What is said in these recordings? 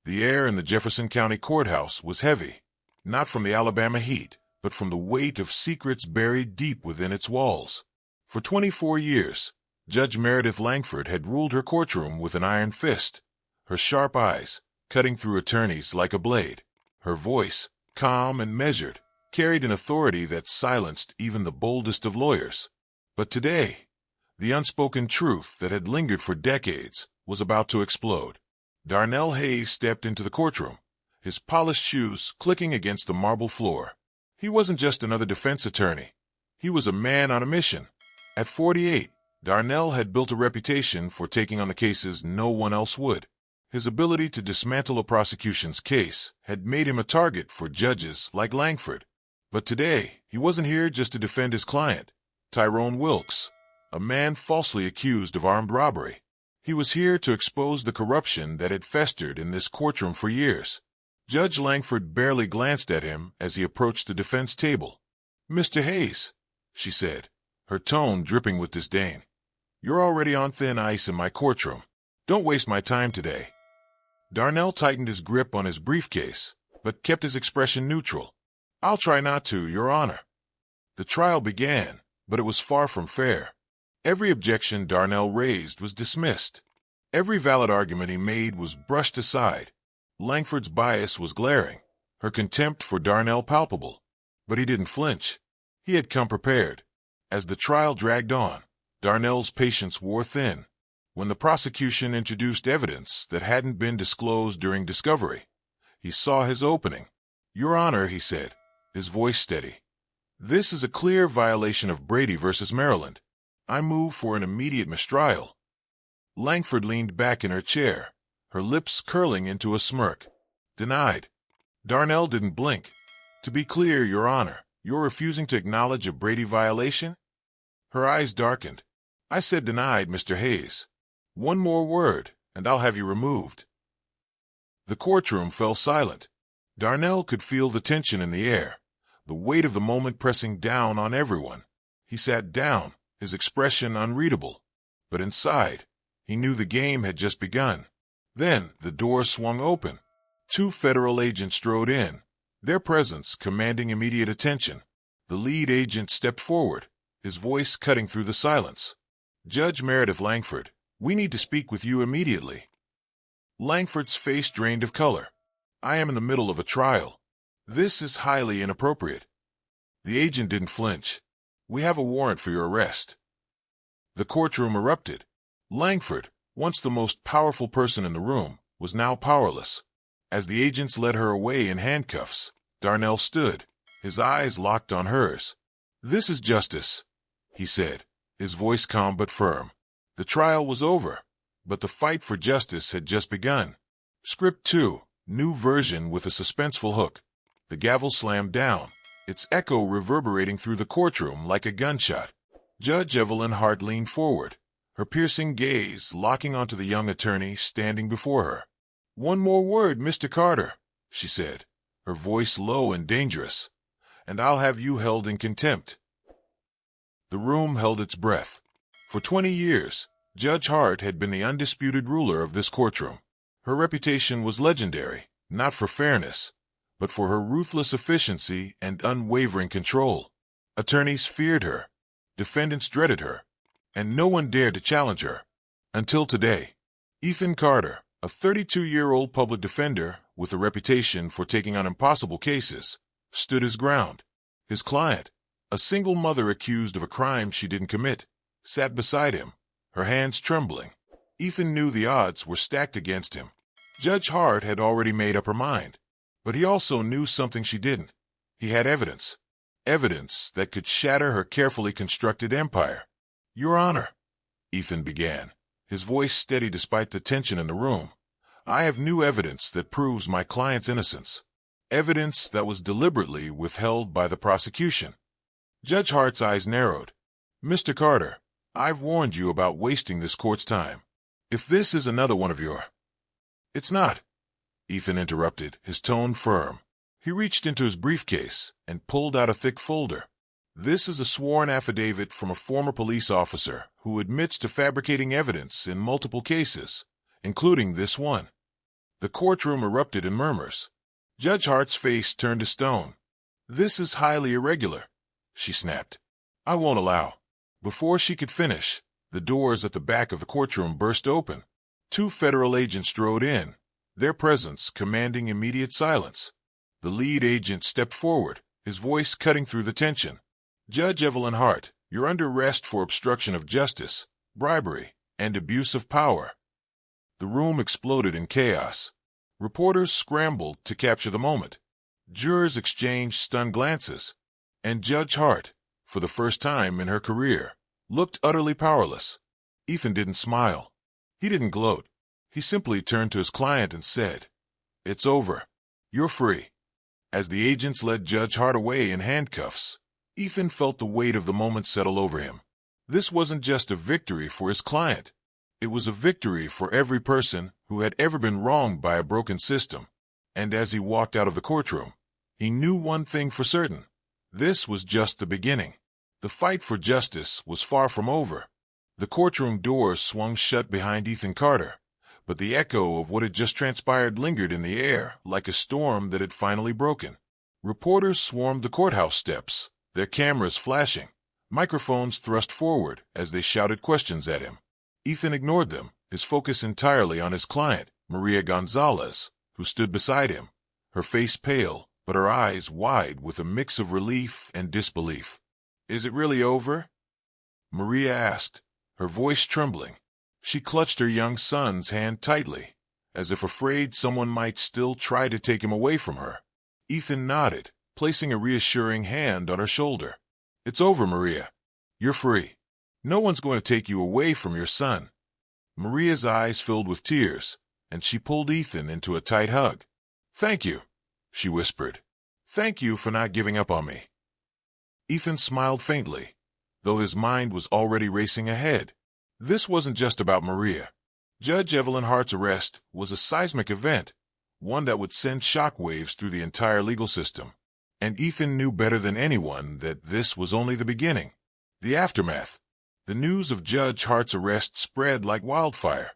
The air in the Jefferson County Courthouse was heavy, not from the Alabama heat, but from the weight of secrets buried deep within its walls. For 24 years, Judge Meredith Langford had ruled her courtroom with an iron fist, her sharp eyes cutting through attorneys like a blade. Her voice, calm and measured, carried an authority that silenced even the boldest of lawyers. But today, the unspoken truth that had lingered for decades was about to explode. Darnell Hayes stepped into the courtroom, his polished shoes clicking against the marble floor. He wasn't just another defense attorney. He was a man on a mission. At 48, Darnell had built a reputation for taking on the cases no one else would. His ability to dismantle a prosecution's case had made him a target for judges like Langford. But today, he wasn't here just to defend his client, Tyrone Wilkes, a man falsely accused of armed robbery. He was here to expose the corruption that had festered in this courtroom for years. Judge Langford barely glanced at him as he approached the defense table. "Mr. Hayes," she said, her tone dripping with disdain, "you're already on thin ice in my courtroom. Don't waste my time today." Darnell tightened his grip on his briefcase, but kept his expression neutral. "I'll try not to, Your Honor." The trial began, but it was far from fair. Every objection Darnell raised was dismissed. Every valid argument he made was brushed aside. Langford's bias was glaring, her contempt for Darnell palpable. But he didn't flinch. He had come prepared. As the trial dragged on, Darnell's patience wore thin. When the prosecution introduced evidence that hadn't been disclosed during discovery, he saw his opening. "Your Honor," he said, his voice steady, "this is a clear violation of Brady versus Maryland. I move for an immediate mistrial." Langford leaned back in her chair, her lips curling into a smirk. "Denied." Darnell didn't blink. "To be clear, Your Honor, you're refusing to acknowledge a Brady violation?" Her eyes darkened. "I said denied, Mr. Hayes. One more word, and I'll have you removed." The courtroom fell silent. Darnell could feel the tension in the air, the weight of the moment pressing down on everyone. He sat down, his expression unreadable. But inside, he knew the game had just begun. Then the door swung open. 2 federal agents strode in, their presence commanding immediate attention. The lead agent stepped forward, his voice cutting through the silence. "Judge Meredith Langford, we need to speak with you immediately." Langford's face drained of color. "I am in the middle of a trial. This is highly inappropriate." The agent didn't flinch. "We have a warrant for your arrest." The courtroom erupted. Langford, once the most powerful person in the room, was now powerless. As the agents led her away in handcuffs, Darnell stood, his eyes locked on hers. "This is justice," he said, his voice calm but firm. The trial was over, but the fight for justice had just begun. Script 2, new version with a suspenseful hook. The gavel slammed down, its echo reverberating through the courtroom like a gunshot. Judge Evelyn Hart leaned forward, her piercing gaze locking onto the young attorney standing before her. "One more word, Mr. Carter," she said, her voice low and dangerous, "and I'll have you held in contempt." The room held its breath. For 20 years, Judge Hart had been the undisputed ruler of this courtroom. Her reputation was legendary, not for fairness, but for her ruthless efficiency and unwavering control. Attorneys feared her, defendants dreaded her, and no one dared to challenge her. Until today, Ethan Carter, a 32-year-old public defender with a reputation for taking on impossible cases, stood his ground. His client, a single mother accused of a crime she didn't commit, sat beside him, her hands trembling. Ethan knew the odds were stacked against him. Judge Hart had already made up her mind. But he also knew something she didn't. He had evidence. Evidence that could shatter her carefully constructed empire. "Your Honor," Ethan began, his voice steady despite the tension in the room, "I have new evidence that proves my client's innocence. Evidence that was deliberately withheld by the prosecution." Judge Hart's eyes narrowed. "Mr. Carter, I've warned you about wasting this court's time. If this is another one of your—" "It's not," Ethan interrupted, his tone firm. He reached into his briefcase and pulled out a thick folder. "This is a sworn affidavit from a former police officer who admits to fabricating evidence in multiple cases, including this one." The courtroom erupted in murmurs. Judge Hart's face turned to stone. "This is highly irregular," she snapped. "I won't allow." Before she could finish, the doors at the back of the courtroom burst open. 2 federal agents strode in, their presence commanding immediate silence. The lead agent stepped forward, his voice cutting through the tension. "Judge Evelyn Hart, you're under arrest for obstruction of justice, bribery, and abuse of power." The room exploded in chaos. Reporters scrambled to capture the moment. Jurors exchanged stunned glances. And Judge Hart, for the first time in her career, looked utterly powerless. Ethan didn't smile. He didn't gloat. He simply turned to his client and said, "It's over. You're free." As the agents led Judge Hart away in handcuffs, Ethan felt the weight of the moment settle over him. This wasn't just a victory for his client. It was a victory for every person who had ever been wronged by a broken system. And as he walked out of the courtroom, he knew one thing for certain. This was just the beginning. The fight for justice was far from over. The courtroom doors swung shut behind Ethan Carter, but the echo of what had just transpired lingered in the air like a storm that had finally broken. Reporters swarmed the courthouse steps, their cameras flashing, microphones thrust forward as they shouted questions at him. Ethan ignored them, his focus entirely on his client, Maria Gonzalez, who stood beside him, her face pale, but her eyes wide with a mix of relief and disbelief. "Is it really over?" Maria asked, her voice trembling. She clutched her young son's hand tightly, as if afraid someone might still try to take him away from her. Ethan nodded, placing a reassuring hand on her shoulder. "It's over, Maria. You're free. No one's going to take you away from your son." Maria's eyes filled with tears, and she pulled Ethan into a tight hug. "Thank you," she whispered. "Thank you for not giving up on me." Ethan smiled faintly, though his mind was already racing ahead. This wasn't just about Maria. Judge Evelyn Hart's arrest was a seismic event, one that would send shockwaves through the entire legal system. And Ethan knew better than anyone that this was only the beginning. The aftermath. The news of Judge Hart's arrest spread like wildfire.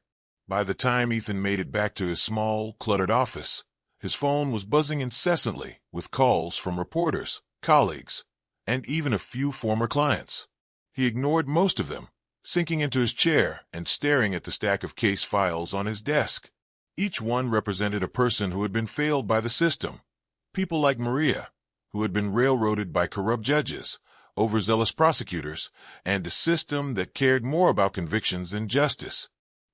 By the time Ethan made it back to his small, cluttered office, his phone was buzzing incessantly with calls from reporters, colleagues, and even a few former clients. He ignored most of them, sinking into his chair and staring at the stack of case files on his desk. Each one represented a person who had been failed by the system. People like Maria, who had been railroaded by corrupt judges, overzealous prosecutors, and a system that cared more about convictions than justice.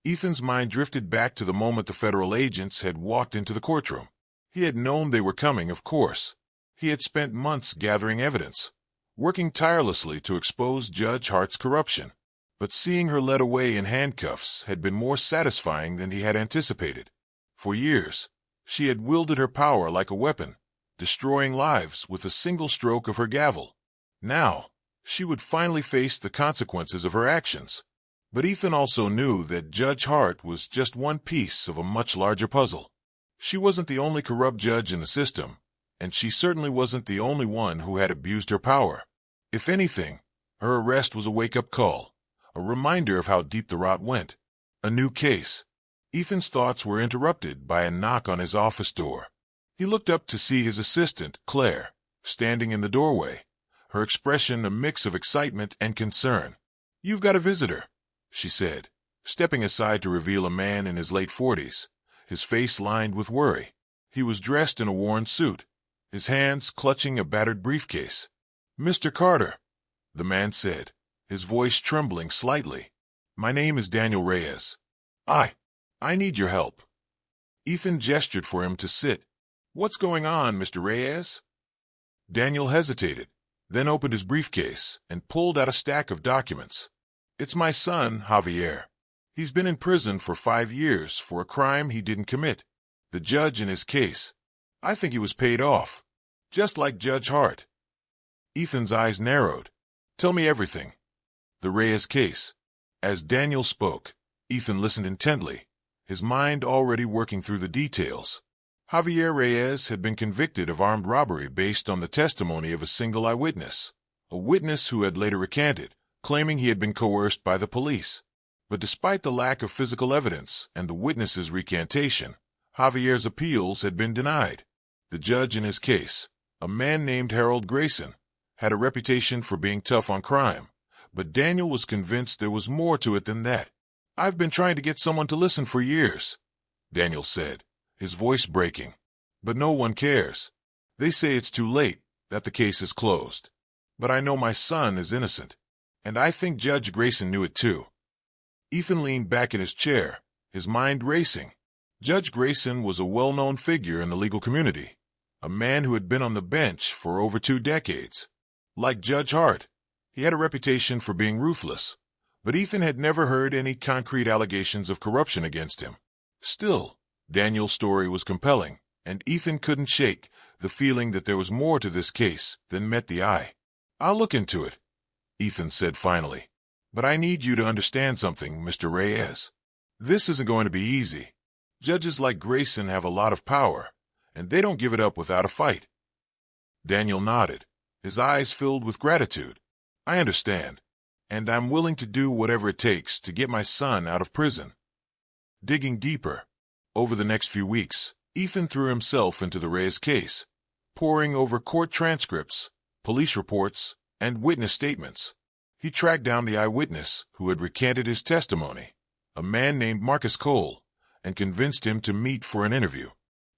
Ethan's mind drifted back to the moment the federal agents had walked into the courtroom. He had known they were coming, of course. He had spent months gathering evidence, working tirelessly to expose Judge Hart's corruption. But seeing her led away in handcuffs had been more satisfying than he had anticipated. For years, she had wielded her power like a weapon, destroying lives with a single stroke of her gavel. Now, she would finally face the consequences of her actions. But Ethan also knew that Judge Hart was just one piece of a much larger puzzle. She wasn't the only corrupt judge in the system, and she certainly wasn't the only one who had abused her power. If anything, her arrest was a wake-up call, a reminder of how deep the rot went. A new case. Ethan's thoughts were interrupted by a knock on his office door. He looked up to see his assistant, Claire, standing in the doorway, her expression a mix of excitement and concern. "You've got a visitor," she said, stepping aside to reveal a man in his late 40s, his face lined with worry. He was dressed in a worn suit, his hands clutching a battered briefcase. "Mr. Carter," the man said, his voice trembling slightly. "My name is Daniel Reyes. I need your help." Ethan gestured for him to sit. "What's going on, Mr. Reyes?" Daniel hesitated, then opened his briefcase and pulled out a stack of documents. "It's my son, Javier. He's been in prison for 5 years for a crime he didn't commit. The judge in his case, I think he was paid off, just like Judge Hart." Ethan's eyes narrowed. "Tell me everything." The Reyes case. As Daniel spoke, Ethan listened intently, his mind already working through the details. Javier Reyes had been convicted of armed robbery based on the testimony of a single eyewitness, a witness who had later recanted, claiming he had been coerced by the police. But despite the lack of physical evidence and the witness's recantation, Javier's appeals had been denied. The judge in his case, a man named Harold Grayson, had a reputation for being tough on crime, but Daniel was convinced there was more to it than that. "I've been trying to get someone to listen for years," Daniel said, his voice breaking. "But no one cares. They say it's too late, that the case is closed. But I know my son is innocent. And I think Judge Grayson knew it too." Ethan leaned back in his chair, his mind racing. Judge Grayson was a well-known figure in the legal community, a man who had been on the bench for over 2 decades. Like Judge Hart, he had a reputation for being ruthless, but Ethan had never heard any concrete allegations of corruption against him. Still, Daniel's story was compelling, and Ethan couldn't shake the feeling that there was more to this case than met the eye. "I'll look into it," Ethan said finally. "But I need you to understand something, Mr. Reyes. This isn't going to be easy. Judges like Grayson have a lot of power, and they don't give it up without a fight." Daniel nodded, his eyes filled with gratitude. "I understand, and I'm willing to do whatever it takes to get my son out of prison." Digging deeper, over the next few weeks, Ethan threw himself into the Reyes case, poring over court transcripts, police reports, and witness statements. He tracked down the eyewitness who had recanted his testimony, a man named Marcus Cole, and convinced him to meet for an interview.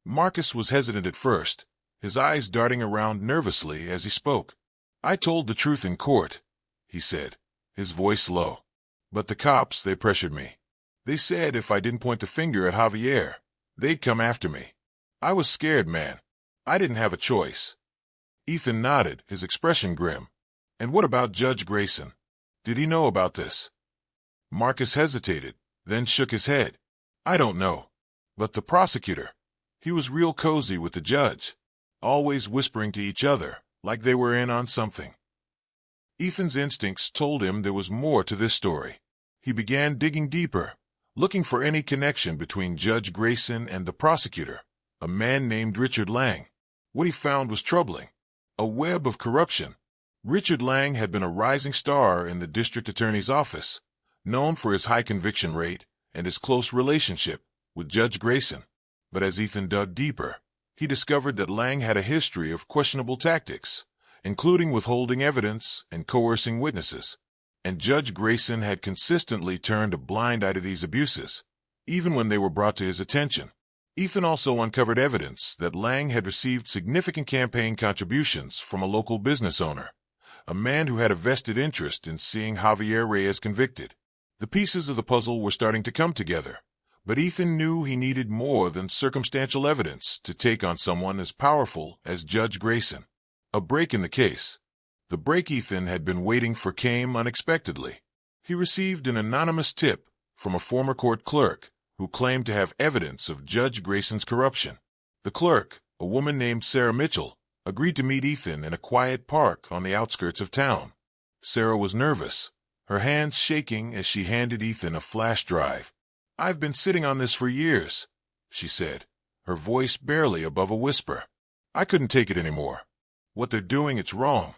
Marcus was hesitant at first, his eyes darting around nervously as he spoke. "I told the truth in court," he said, his voice low. "But the cops, they pressured me. They said if I didn't point the finger at Javier, they'd come after me. I was scared, man. I didn't have a choice." Ethan nodded, his expression grim. "And what about Judge Grayson? Did he know about this?" Marcus hesitated, then shook his head. "I don't know. But the prosecutor, he was real cozy with the judge, always whispering to each other, like they were in on something." Ethan's instincts told him there was more to this story. He began digging deeper, looking for any connection between Judge Grayson and the prosecutor, a man named Richard Lang. What he found was troubling. A web of corruption. Richard Lang had been a rising star in the district attorney's office, known for his high conviction rate and his close relationship with Judge Grayson. But as Ethan dug deeper, he discovered that Lang had a history of questionable tactics, including withholding evidence and coercing witnesses. And Judge Grayson had consistently turned a blind eye to these abuses, even when they were brought to his attention. Ethan also uncovered evidence that Lang had received significant campaign contributions from a local business owner, a man who had a vested interest in seeing Javier Reyes convicted. The pieces of the puzzle were starting to come together, but Ethan knew he needed more than circumstantial evidence to take on someone as powerful as Judge Grayson. A break in the case. The break Ethan had been waiting for came unexpectedly. He received an anonymous tip from a former court clerk who claimed to have evidence of Judge Grayson's corruption. The clerk, a woman named Sarah Mitchell, agreed to meet Ethan in a quiet park on the outskirts of town. Sarah was nervous, her hands shaking as she handed Ethan a flash drive. "I've been sitting on this for years," she said, her voice barely above a whisper. "I couldn't take it anymore. What they're doing, it's wrong."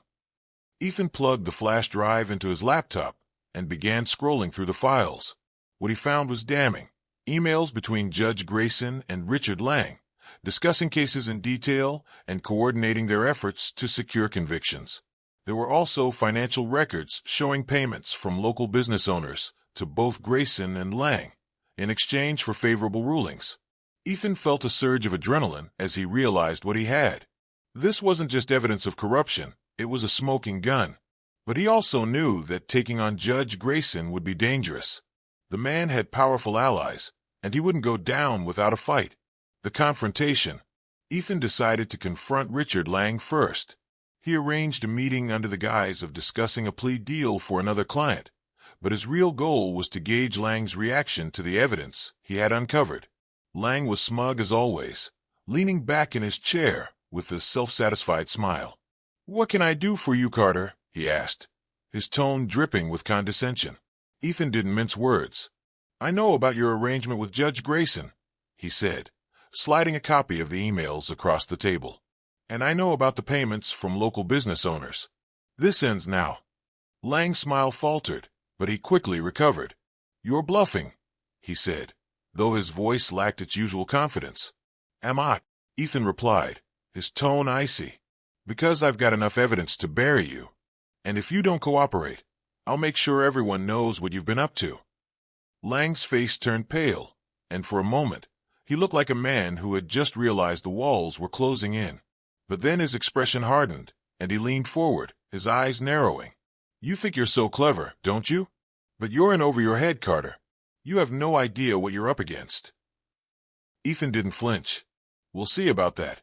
Ethan plugged the flash drive into his laptop and began scrolling through the files. What he found was damning. Emails between Judge Grayson and Richard Lang, discussing cases in detail and coordinating their efforts to secure convictions. There were also financial records showing payments from local business owners to both Grayson and Lang, in exchange for favorable rulings. Ethan felt a surge of adrenaline as he realized what he had. This wasn't just evidence of corruption, it was a smoking gun. But he also knew that taking on Judge Grayson would be dangerous. The man had powerful allies, and he wouldn't go down without a fight. The confrontation. Ethan decided to confront Richard Lang first. He arranged a meeting under the guise of discussing a plea deal for another client, but his real goal was to gauge Lang's reaction to the evidence he had uncovered. Lang was smug as always, leaning back in his chair with a self-satisfied smile. "What can I do for you, Carter?" he asked, his tone dripping with condescension. Ethan didn't mince words. "I know about your arrangement with Judge Grayson," he said, sliding a copy of the emails across the table. "And I know about the payments from local business owners. This ends now." Lang's smile faltered, but he quickly recovered. "You're bluffing," he said, though his voice lacked its usual confidence. "Am I?" Ethan replied, his tone icy. "Because I've got enough evidence to bury you. And if you don't cooperate, I'll make sure everyone knows what you've been up to." Lang's face turned pale, and for a moment, he looked like a man who had just realized the walls were closing in. But then his expression hardened, and he leaned forward, his eyes narrowing. "You think you're so clever, don't you? But you're in over your head, Carter. You have no idea what you're up against." Ethan didn't flinch. "We'll see about that."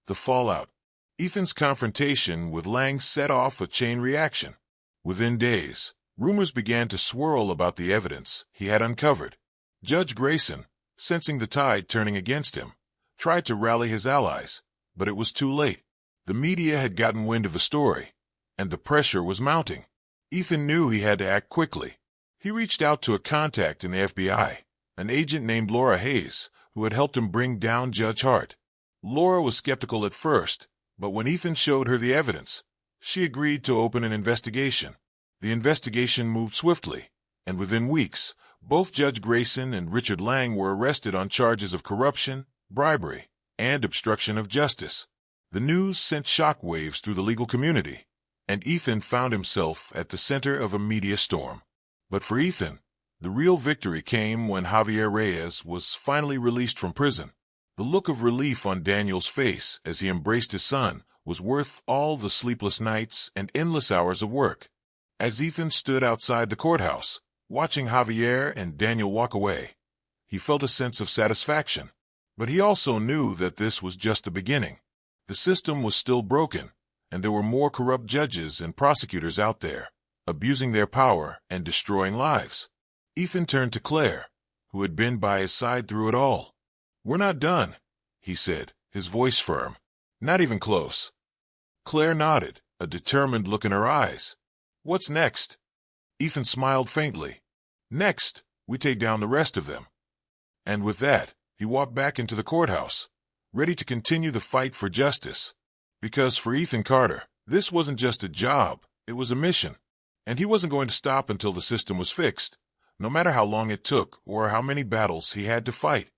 The fallout. Ethan's confrontation with Lang set off a chain reaction. Within days, rumors began to swirl about the evidence he had uncovered. Judge Grayson, sensing the tide turning against him, tried to rally his allies, but it was too late. The media had gotten wind of the story, and the pressure was mounting. Ethan knew he had to act quickly. He reached out to a contact in the FBI, an agent named Laura Hayes, who had helped him bring down Judge Hart. Laura was skeptical at first, but when Ethan showed her the evidence, she agreed to open an investigation. The investigation moved swiftly, and within weeks, both Judge Grayson and Richard Lang were arrested on charges of corruption, bribery, and obstruction of justice. The news sent shockwaves through the legal community, and Ethan found himself at the center of a media storm. But for Ethan, the real victory came when Javier Reyes was finally released from prison. The look of relief on Daniel's face as he embraced his son was worth all the sleepless nights and endless hours of work. As Ethan stood outside the courthouse, watching Javier and Daniel walk away, he felt a sense of satisfaction. But he also knew that this was just the beginning. The system was still broken, and there were more corrupt judges and prosecutors out there, abusing their power and destroying lives. Ethan turned to Claire, who had been by his side through it all. "We're not done," he said, his voice firm. "Not even close." Claire nodded, a determined look in her eyes. "What's next?" Ethan smiled faintly. "Next, we take down the rest of them." And with that, he walked back into the courthouse, ready to continue the fight for justice. Because for Ethan Carter, this wasn't just a job, it was a mission. And he wasn't going to stop until the system was fixed, no matter how long it took or how many battles he had to fight.